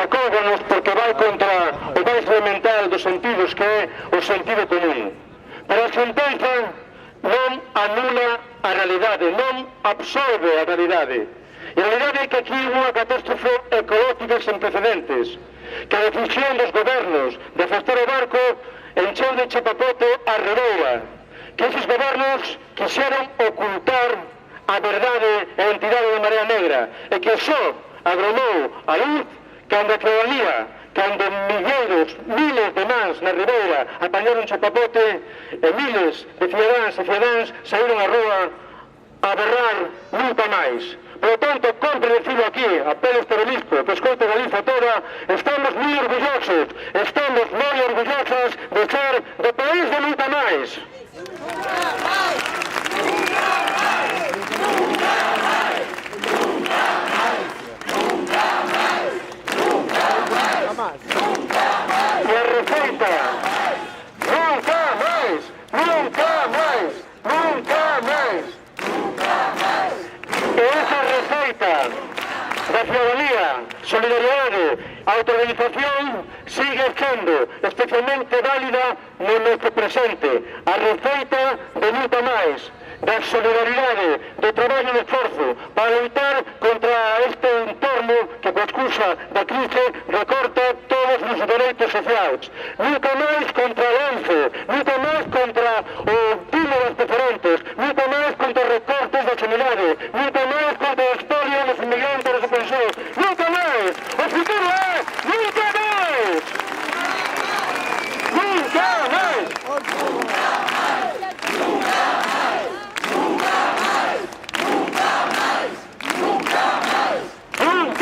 acóganos porque vai contra o máis elemental dos sentidos, que é o sentido común. Pero a sentenza non anula a realidade, non absorbe a realidade. E a realidade é que aquí hubo unha catástrofe ecológica sen precedentes, que a decisión dos gobernos de afastar o barco encheu de chapapote a Ribeira, que esos gobernos quixeron ocultar a verdade e a entidade de Marea Negra, e que só agromou a luz cando a ciudadanía, cando milleiros, miles de mans na Ribeira apañaron chapapote e miles de cidadáns e cidadáns saíron á rúa a berrar nunca máis. Por lo tanto, compre decirlo aquí, a Pedro Estebelisco, que escoite Galiza toda, estamos moi orgullosos, estamos moi orgullosas de ser do país de nunca máis. Nunca máis! Nunca máis! Nunca máis! Nunca máis! Nunca máis! Nunca máis! Nunca máis! E a receita! Nunca máis! Nunca máis! Nunca máis! Nunca máis! E esa receita da ciudadanía, solidaridade, autoorganización sigue sendo especialmente válida no noso presente. A receita de nunca máis, da solidaridade, do traballo e do esforzo para lutar contra este entorno que, coa excusa da crise, recorta todos os dereitos sociais. Nunca máis contra o ENCE, nunca máis contra o timo das preferentes, nunca máis contra os recortes da sanidade, nunca máis contra o expolio dos inmigrantes das pensións, nunca máis! O futuro é nunca máis! Nunca máis! Nunca máis! Nunca máis! Nunca máis! Nunca máis! Nunca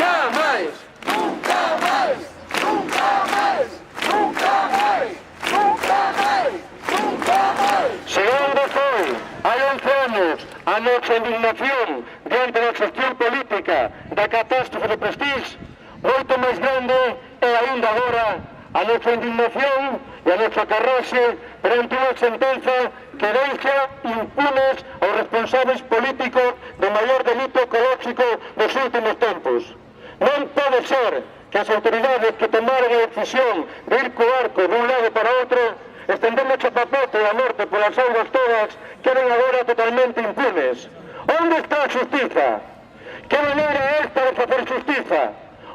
máis! Nunca máis! Nunca máis! Nunca máis! Nunca máis! Nunca máis! Nunca máis! Segundo foi, hai 11 anos, a nosa indignación diante da xestión política da catástrofe do Prestige, moito máis grande e aínda agora a nosa indignación e a nosa carraxe perante unha sentenza que deixa impunes aos responsables políticos do maior delito ecolóxico dos últimos tempos. Non pode ser que as autoridades que tomaron a decisión de ir co arco dun lado para outro, estendendo o chapapote e a morte polas augas todas, queden agora totalmente impunes. Onde está a xustiza? Que maneira é esta de facer xustiza?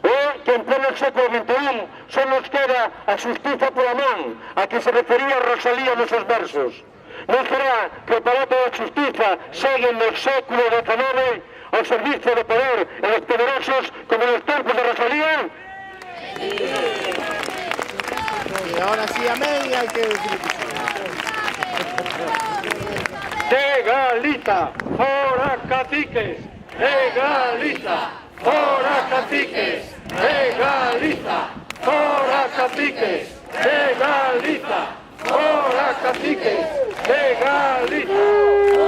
Ou que en pleno século XXI só nos queda a xustiza pola man, a que se refería Rosalía nos seus versos. Non será que o aparato da xustiza segue no século XIX ao servicio do poder e dos poderosos como nos tempos de Rosalía? Y ahora sí, amén, y hay que decir que sí. Legalita, fora caciques, legaliza, fora caciques, legaliza, fora caciques, legaliza, fora caciques, legaliza.